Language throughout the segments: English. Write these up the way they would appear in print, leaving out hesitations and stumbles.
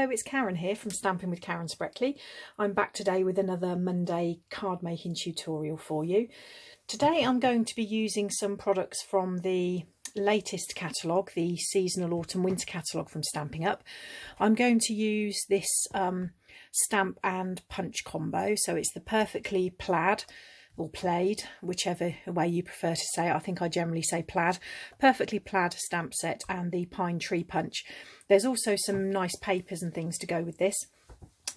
Hello, it's Karen here from Stampin' with Karen Spreckley. I'm back today with another Monday card making tutorial for you. Today I'm going to be using some products from the latest catalogue, the seasonal autumn winter catalogue from Stampin' Up. I'm going to use this stamp and punch combo, so it's the Perfectly Plaid or Plaid, whichever way you prefer to say it. I think I generally say plaid. Perfectly Plaid stamp set and the pine tree punch. There's also some nice papers and things to go with this,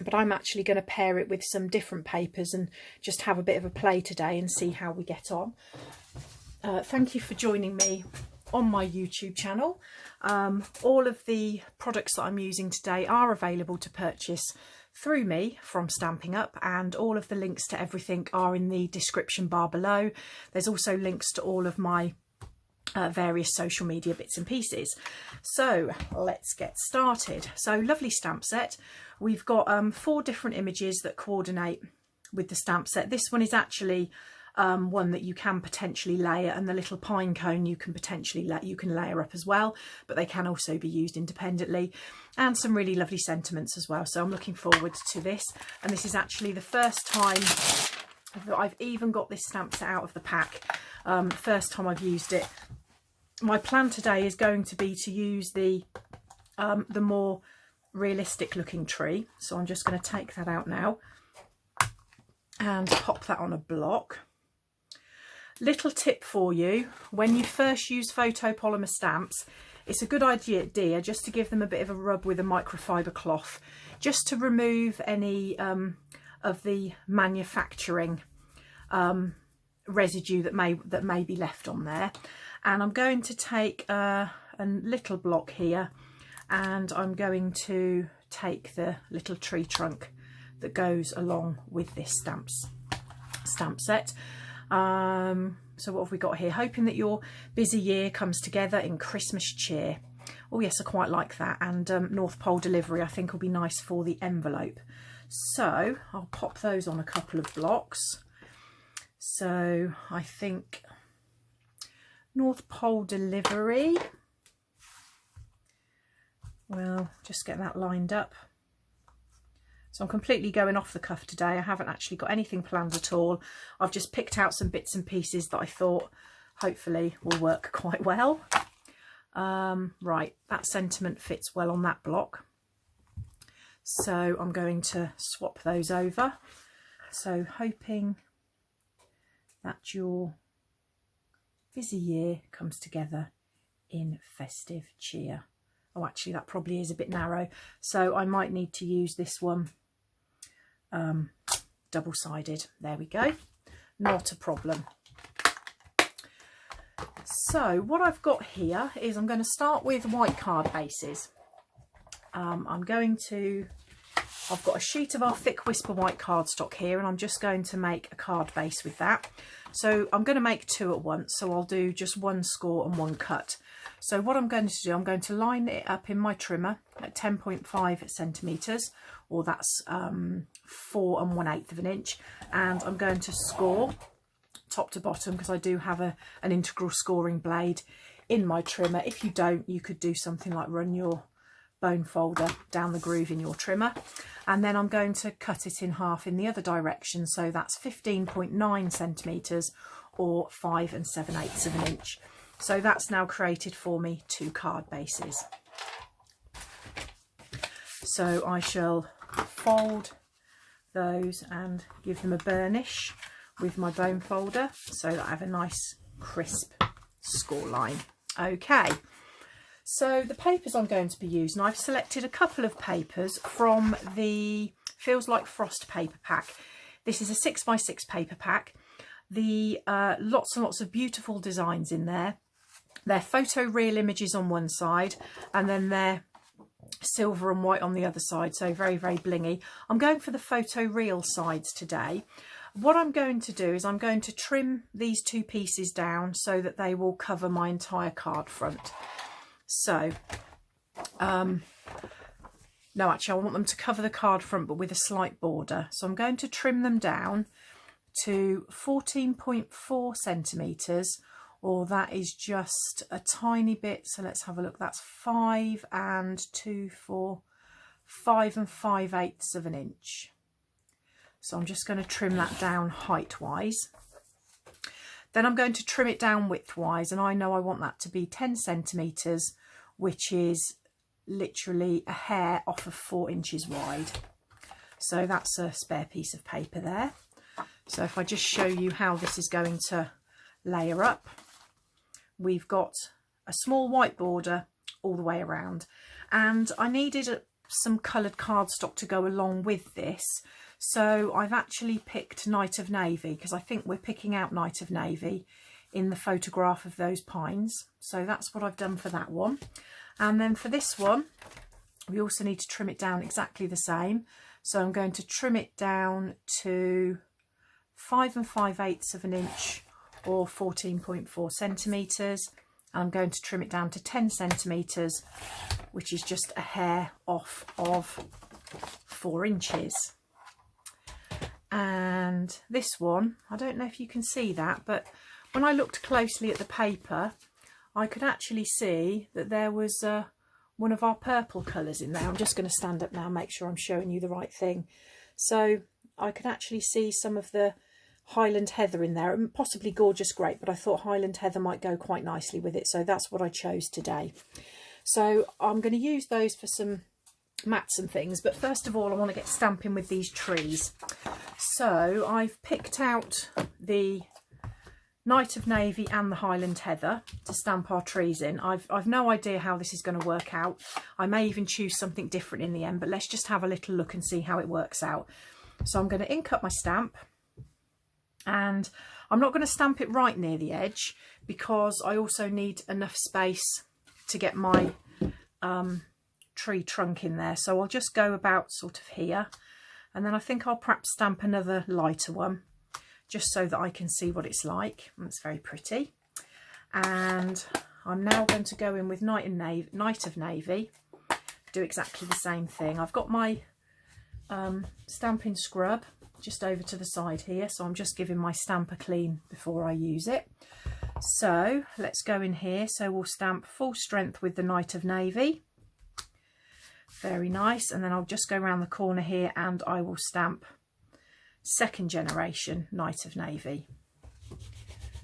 but I'm actually going to pair it with some different papers and just have a bit of a play today and see how we get on. Thank you for joining me on my YouTube channel. All of the products that I'm using today are available to purchase through me from Stampin' Up, and all of the links to everything are in the description bar below. There's also links to all of my various social media bits and pieces. So let's get started. So lovely stamp set. We've got 4 different images that coordinate with the stamp set. This one is actually one that you can potentially layer, and the little pine cone you can potentially layer up as well, but they can also be used independently, and some really lovely sentiments as well. So I'm looking forward to this, and this is actually the first time that I've even got this stamp set out of the pack. First time I've used it. My plan today is going to be to use the more realistic looking tree, so I'm just going to take that out now and pop that on a block. Little tip for you: when you first use photopolymer stamps, it's a good idea just to give them a bit of a rub with a microfiber cloth, just to remove any of the manufacturing residue that may be left on there. And I'm going to take a little block here, and I'm going to take the little tree trunk that goes along with this stamp set. So what have we got here? Hoping that your busy year comes together in Christmas cheer. Oh yes, I quite like that. And North Pole delivery I think will be nice for the envelope. So I'll pop those on a couple of blocks. So I think North Pole delivery. Well, just get that lined up. So I'm completely going off the cuff today. I haven't actually got anything planned at all. I've just picked out some bits and pieces that I thought hopefully will work quite well. Right, that sentiment fits well on that block. So I'm going to swap those over. So hoping that your busy year comes together in festive cheer. Oh, actually that probably is a bit narrow, so I might need to use this one double-sided. There we go, not a problem. So what I've got here is I'm going to start with white card bases. I've got a sheet of our thick Whisper white cardstock here, and I'm just going to make a card base with that. So I'm going to make 2 at once, so I'll do just 1 score and 1 cut. So what I'm going to do, I'm going to line it up in my trimmer at 10.5 centimetres, or that's 4 1/8 of an inch, and I'm going to score top to bottom because I do have an integral scoring blade in my trimmer. If you don't, you could do something like run your bone folder down the groove in your trimmer, and then I'm going to cut it in half in the other direction, so that's 15.9 centimetres or 5 7/8 of an inch. So that's now created for me 2 card bases. So I shall fold those and give them a burnish with my bone folder so that I have a nice crisp score line. Okay, so the papers I'm going to be using, I've selected a couple of papers from the Feels Like Frost paper pack. This is a 6x6 paper pack. The lots and lots of beautiful designs in there. They're photo real images on one side, and then they're silver and white on the other side, so very, very blingy. I'm going for the photo real sides today. What I'm going to do is I'm going to trim these 2 pieces down so that they will cover my entire card front. So no, actually I want them to cover the card front but with a slight border, so I'm going to trim them down to 14.4 centimetres, or that is just a tiny bit. So let's have a look. That's 5 and 2, 4, 5 5/8 of an inch. So I'm just going to trim that down height wise. Then I'm going to trim it down width wise, and I know I want that to be 10 centimetres, which is literally a hair off of 4 inches wide. So that's a spare piece of paper there. So if I just show you how this is going to layer up, we've got a small white border all the way around, and I needed some coloured cardstock to go along with this. So I've actually picked Night of Navy, because I think we're picking out Night of Navy in the photograph of those pines. So that's what I've done for that one. And then for this one, we also need to trim it down exactly the same. So I'm going to trim it down to 5 5/8 of an inch, or 14.4 centimetres. I'm going to trim it down to 10 centimetres, which is just a hair off of 4 inches. And this one, I don't know if you can see that, but when I looked closely at the paper, I could actually see that there was one of our purple colours in there. I'm just going to stand up now and make sure I'm showing you the right thing. So I could actually see some of the Highland Heather in there, and possibly Gorgeous Grape, but I thought Highland Heather might go quite nicely with it, so that's what I chose today. So I'm going to use those for some mats and things, but first of all I want to get stamping with these trees. So I've picked out the Night of Navy and the Highland Heather to stamp our trees in. I've no idea how this is going to work out. I may even choose something different in the end, but let's just have a little look and see how it works out. So I'm going to ink up my stamp, and I'm not going to stamp it right near the edge because I also need enough space to get my tree trunk in there. So I'll just go about sort of here, and then I think I'll perhaps stamp another lighter one just so that I can see what it's like. It's very pretty. And I'm now going to go in with Night of Navy, do exactly the same thing. I've got my stamping scrub just over to the side here, so I'm just giving my stamp a clean before I use it. So let's go in here. So we'll stamp full strength with the Night of Navy. Very nice. And then I'll just go around the corner here and I will stamp second generation Night of Navy.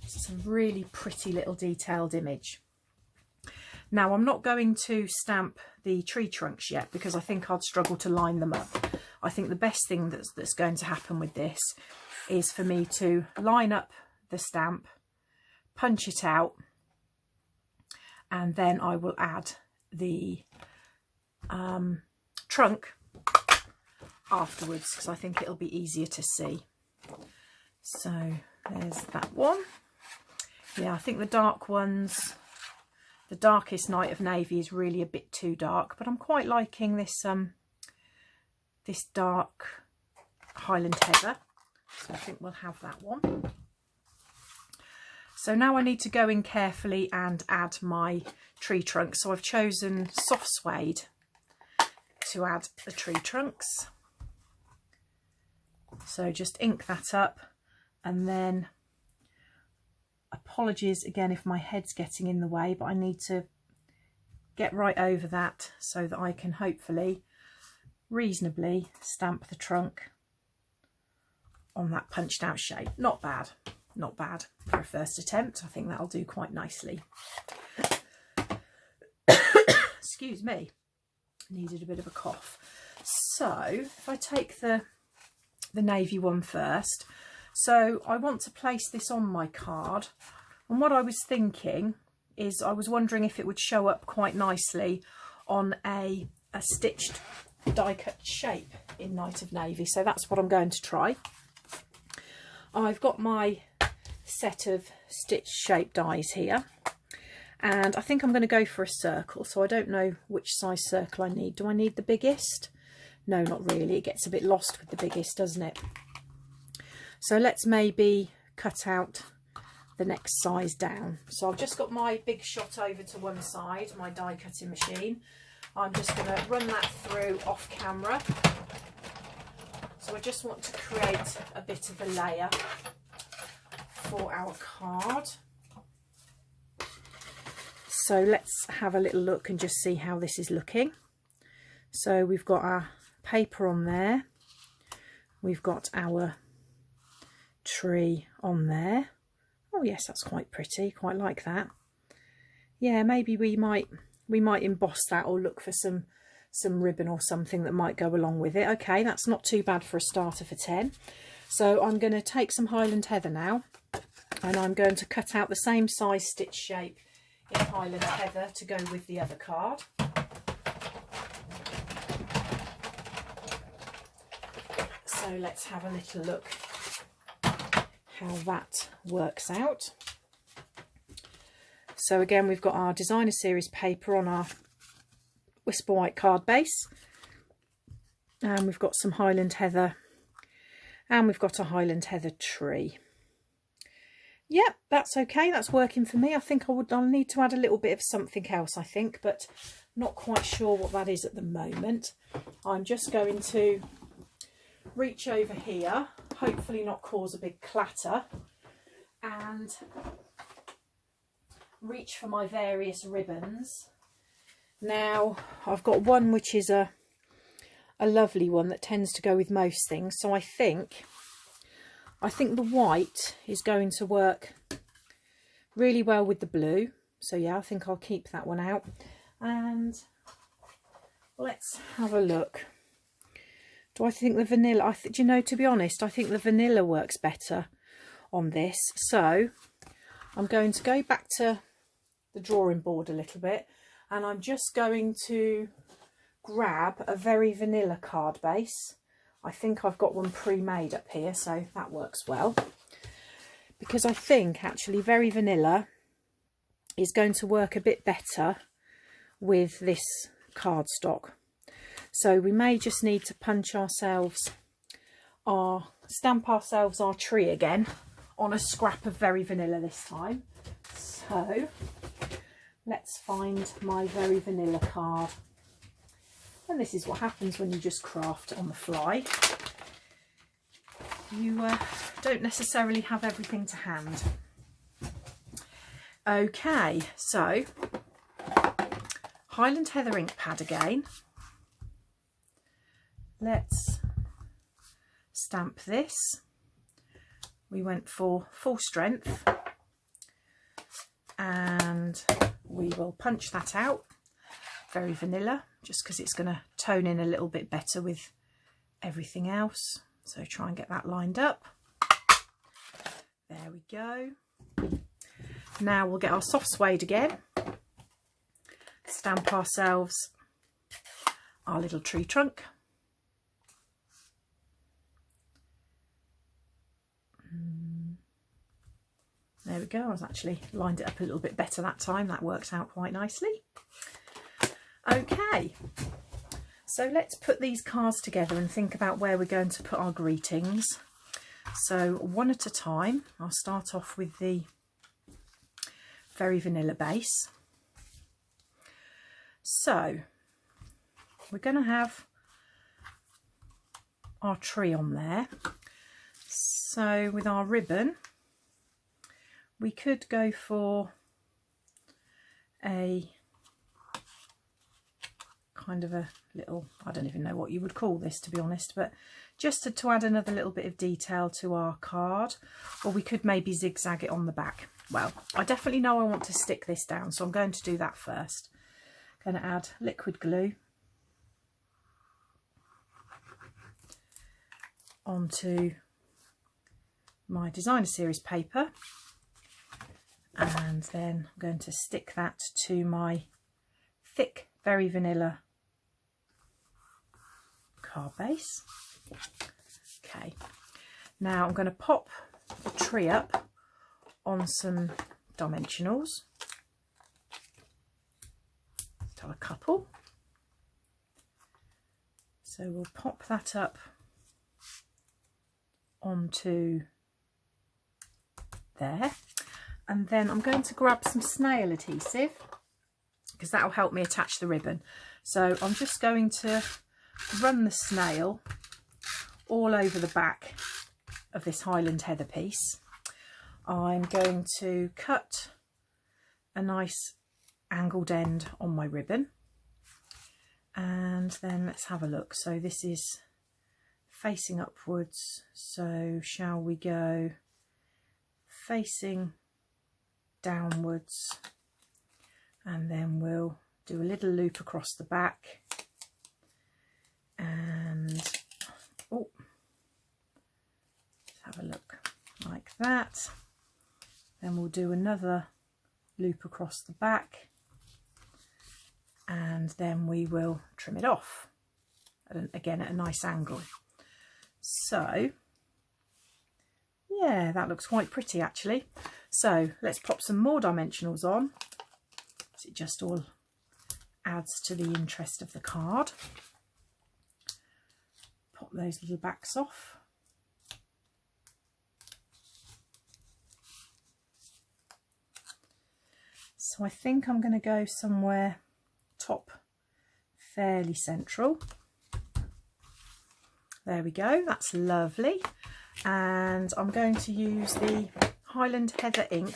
It's a really pretty little detailed image. Now I'm not going to stamp the tree trunks yet because I think I'd struggle to line them up. I think the best thing that's going to happen with this is for me to line up the stamp, punch it out, and then I will add the trunk afterwards because I think it'll be easier to see. So there's that one. Yeah, I think the dark ones, the darkest Night of Navy is really a bit too dark, but I'm quite liking this this dark Highland Heather, so I think we'll have that one. So now I need to go in carefully and add my tree trunk. So I've chosen soft suede to add the tree trunks. So just ink that up, and then apologies again if my head's getting in the way, but I need to get right over that so that I can hopefully reasonably stamp the trunk on that punched out shape. Not bad, not bad for a first attempt. I think that'll do quite nicely. Excuse me, needed a bit of a cough. So if I take the navy one first, so I want to place this on my card, and what I was thinking is I was wondering if it would show up quite nicely on a stitched die cut shape in Night of Navy. So that's what I'm going to try. I've got my set of stitched shape dies here, and I think I'm going to go for a circle. So I don't know which size circle I need. Do I need the biggest? No, not really. It gets a bit lost with the biggest, doesn't it? So let's maybe cut out the next size down. So I've just got my big shot over to one side, my die cutting machine. I'm just going to run that through off camera. So I just want to create a bit of a layer for our card. So let's have a little look and just see how this is looking. So we've got our paper on there, we've got our tree on there. Oh yes, that's quite pretty, quite like that. Yeah, maybe we might emboss that, or look for some ribbon or something that might go along with it. Okay, that's not too bad for a starter for 10. So I'm going to take some Highland Heather now, and I'm going to cut out the same size stitch shape in Highland Heather to go with the other card. So let's have a little look how that works out. So again, we've got our designer series paper on our Whisper White card base, and we've got some Highland Heather, and we've got a Highland Heather tree. Yep, that's okay, that's working for me. I think I'll need to add a little bit of something else, I think, but not quite sure what that is at the moment. I'm just going to reach over here, hopefully not cause a big clatter, and reach for my various ribbons. Now I've got one which is a lovely one that tends to go with most things, so I think the white is going to work really well with the blue. So yeah, I think I'll keep that one out. And let's have a look. Do I think the vanilla, do you know, to be honest, I think the vanilla works better on this. So I'm going to go back to the drawing board a little bit, and I'm just going to grab a Very Vanilla card base. I think I've got one pre-made up here, so that works well, because I think actually Very Vanilla is going to work a bit better with this cardstock. So we may just need to stamp ourselves our tree again on a scrap of Very Vanilla this time. So let's find my Very Vanilla card. And this is what happens when you just craft on the fly. You don't necessarily have everything to hand. Okay, so Highland Heather ink pad again. Let's stamp this. We went for full strength, and we will punch that out. Very Vanilla, just because it's going to tone in a little bit better with everything else. So try and get that lined up. There we go. Now we'll get our soft suede again, stamp ourselves our little tree trunk. There we go. I was actually lined it up a little bit better that time. That works out quite nicely. Okay, so let's put these cards together and think about where we're going to put our greetings. So one at a time, I'll start off with the Very Vanilla base. So we're going to have our tree on there. So with our ribbon, we could go for a kind of a little, I don't even know what you would call this, to be honest, but just to add another little bit of detail to our card. Or we could maybe zigzag it on the back. Well, I definitely know I want to stick this down, so I'm going to do that first. I'm going to add liquid glue onto my designer series paper, and then I'm going to stick that to my thick Very Vanilla card base. Okay, now I'm going to pop the tree up on some dimensionals. Let's have a couple. So we'll pop that up onto there, and then I'm going to grab some snail adhesive because that will help me attach the ribbon. So I'm just going to run the snail all over the back of this Highland Heather piece. I'm going to cut a nice angled end on my ribbon, And then let's have a look. So this is facing upwards, so shall we go facing downwards, and then we'll do a little loop across the back, and oh, let's have a look like that. Then we'll do another loop across the back, and then we will trim it off, again at a nice angle. So yeah, that looks quite pretty actually. So let's pop some more dimensionals on, so it just all adds to the interest of the card. Pop those little backs off. So I think I'm going to go somewhere top fairly central. There we go, that's lovely. And I'm going to use the Highland Heather ink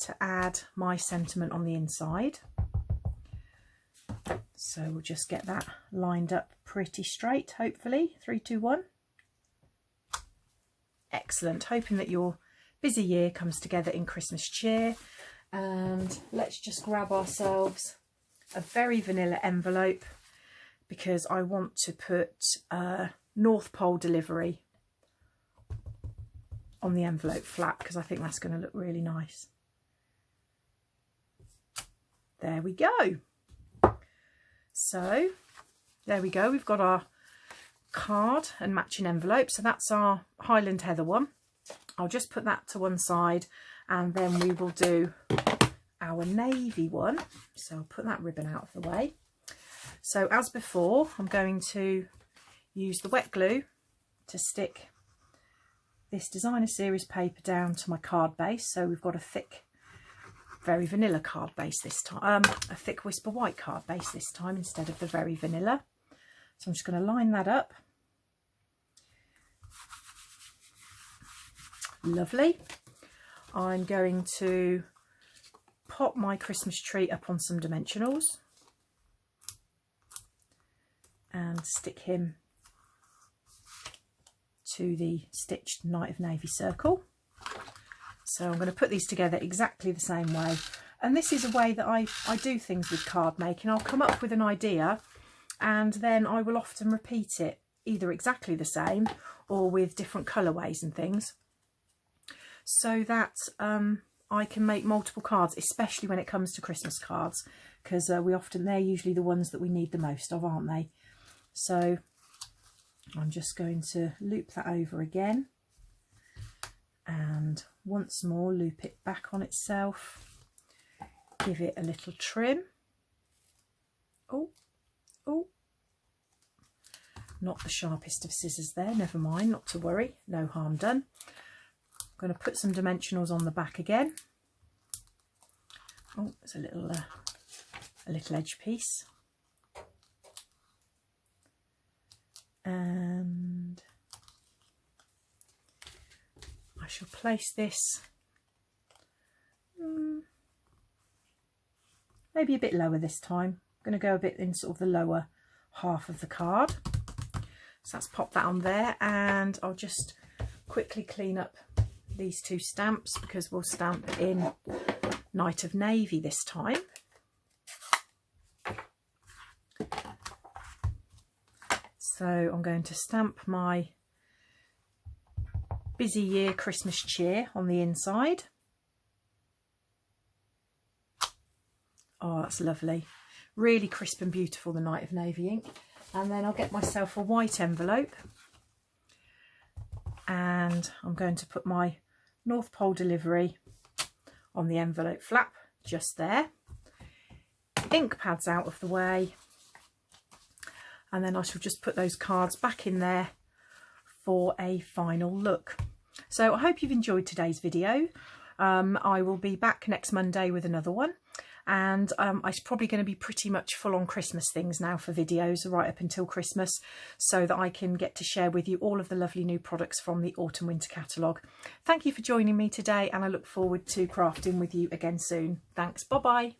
to add my sentiment on the inside. So we'll just get that lined up pretty straight, hopefully. 3, 2, 1. Excellent, hoping that your busy year comes together in Christmas cheer. And let's just grab ourselves a very vanilla envelope, because I want to put North Pole delivery on the envelope flap, because I think that's going to look really nice. There we go. So there we go, we've got our card and matching envelope. So that's our Highland Heather one. I'll just put that to one side, and then we will do our navy one. So I'll put that ribbon out of the way. So as before, I'm going to use the wet glue to stick this designer series paper down to my card base. So we've got a thick, very vanilla card base this time, a thick Whisper White card base this time instead of the very vanilla. So I'm just going to line that up. Lovely. I'm going to pop my Christmas tree up on some dimensionals and stick him to the stitched Night of Navy circle. So I'm going to put these together exactly the same way, and this is a way that I do things with card making. I'll come up with an idea and then I will often repeat it either exactly the same or with different colourways and things, so that I can make multiple cards, especially when it comes to Christmas cards, because they're usually the ones that we need the most of, aren't they? So I'm just going to loop that over again, and once more loop it back on itself, give it a little trim. Oh, not the sharpest of scissors there, never mind, not to worry, no harm done. I'm going to put some dimensionals on the back again. Oh, there's a little edge piece. And I shall place this maybe a bit lower this time. I'm going to go a bit in sort of the lower half of the card. So let's pop that on there, and I'll just quickly clean up these two stamps because we'll stamp in Night of Navy this time. So I'm going to stamp my busy year Christmas cheer on the inside. Oh, that's lovely. Really crisp and beautiful, the Night of Navy ink. And then I'll get myself a white envelope, and I'm going to put my North Pole delivery on the envelope flap just there. Ink pads out of the way, and then I shall just put those cards back in there for a final look. So I hope you've enjoyed today's video. I will be back next Monday with another one, and I'm probably going to be pretty much full on Christmas things now for videos right up until Christmas, so that I can get to share with you all of the lovely new products from the autumn winter catalogue. Thank you for joining me today, and I look forward to crafting with you again soon. Thanks, bye bye.